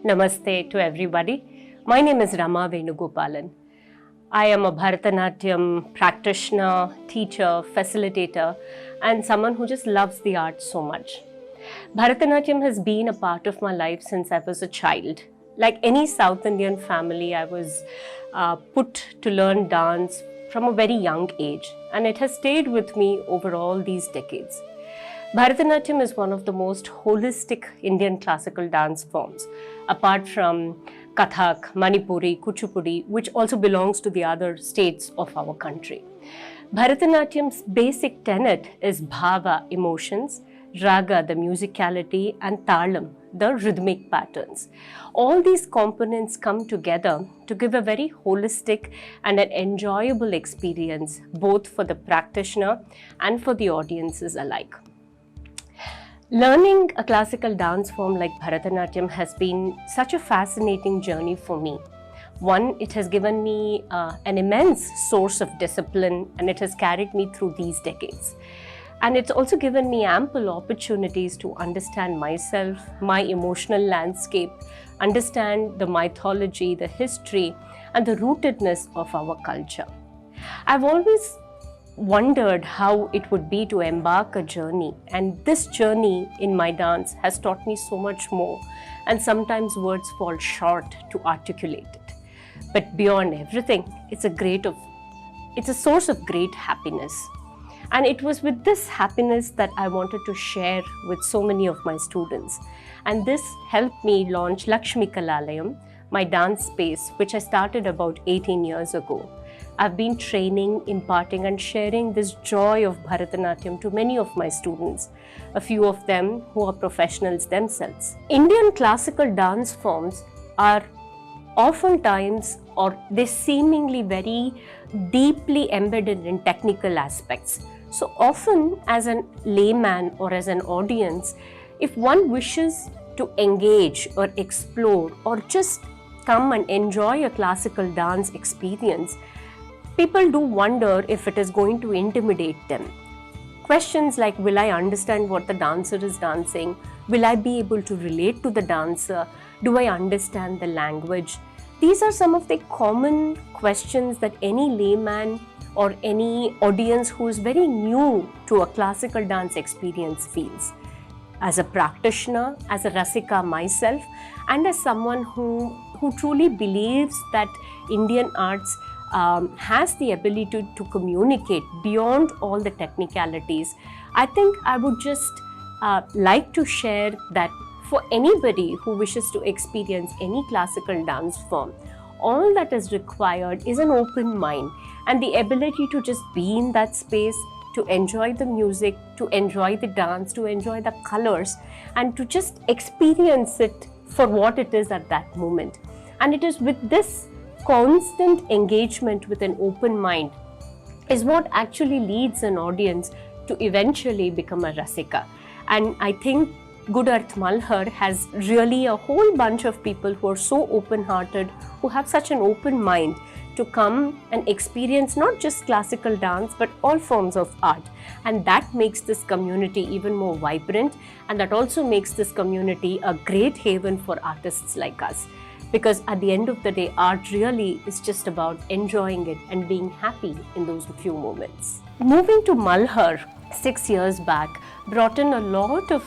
Namaste to everybody. My name is Ramaa Venugopalan. I am a Bharatanatyam practitioner, teacher, facilitator, and someone who just loves the art so much. Bharatanatyam has been a part of my life since I was a child. Like any South Indian family, I was put to learn dance from a very young age, and it has stayed with me over all these decades. Bharatanatyam is one of the most holistic Indian classical dance forms, apart from Kathak, Manipuri, Kuchipudi, which also belongs to the other states of our country. Bharatanatyam's basic tenet is bhava, emotions, raga, the musicality, and talam, the rhythmic patterns. All these components come together to give a very holistic and an enjoyable experience, both for the practitioner and for the audiences alike. Learning a classical dance form like Bharatanatyam has been such a fascinating journey for me. One, it has given me an immense source of discipline, and it has carried me through these decades. And it's also given me ample opportunities to understand myself, my emotional landscape, understand the mythology, the history, and the rootedness of our culture. I've always wondered how it would be to embark a journey, and this journey in my dance has taught me so much more, and sometimes words fall short to articulate it. But beyond everything, it's a source of great happiness. And it was with this happiness that I wanted to share with so many of my students. And this helped me launch Lakshmi Kalalayam, my dance space, which I started about 18 years ago. I've been training, imparting, and sharing this joy of Bharatanatyam to many of my students, a few of them who are professionals themselves. Indian classical dance forms are oftentimes, or they seemingly very deeply embedded in technical aspects. So often, as a layman or as an audience, if one wishes to engage or explore or just come and enjoy a classical dance experience, people do wonder if it is going to intimidate them. Questions like, will I understand what the dancer is dancing? Will I be able to relate to the dancer? Do I understand the language? These are some of the common questions that any layman or any audience who is very new to a classical dance experience feels. As a practitioner, as a rasika myself, and as someone who truly believes that Indian arts has the ability to communicate beyond all the technicalities, I think I would just like to share that for anybody who wishes to experience any classical dance form, all that is required is an open mind and the ability to just be in that space, to enjoy the music, to enjoy the dance, to enjoy the colors, and to just experience it for what it is at that moment. And it is with this constant engagement with an open mind is what actually leads an audience to eventually become a rasika. And I think Good Earth Malhar has really a whole bunch of people who are so open-hearted, who have such an open mind to come and experience not just classical dance but all forms of art. And that makes this community even more vibrant, and that also makes this community a great haven for artists like us. Because at the end of the day, art really is just about enjoying it and being happy in those few moments. Moving to Malhar 6 years back brought in a lot of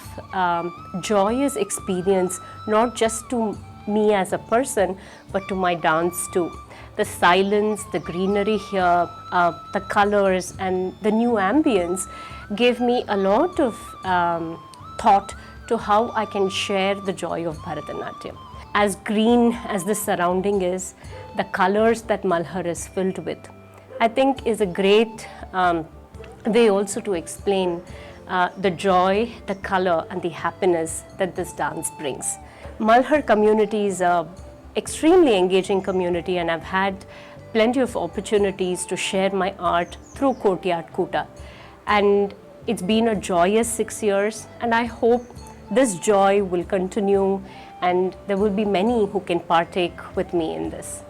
joyous experience, not just to me as a person, but to my dance too. The silence, the greenery here, the colors, and the new ambience gave me a lot of thought to how I can share the joy of Bharatanatyam. As green as the surrounding is, the colors that Malhar is filled with, I think is a great way also to explain the joy, the color, and the happiness that this dance brings. Malhar community is an extremely engaging community, and I've had plenty of opportunities to share my art through Courtyard Kuta. And it's been a joyous 6 years, and I hope this joy will continue and there will be many who can partake with me in this.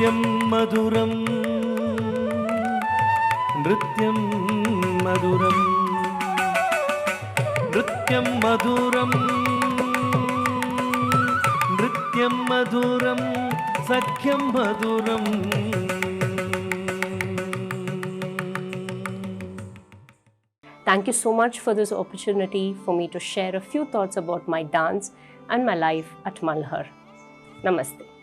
नृत्यं मधुरं नृत्यं मधुरं नृत्यं मधुरं नृत्यं मधुरं सख्यं मधुरम् Thank you so much for this opportunity for me to share a few thoughts about my dance and my life at Malhar. Namaste.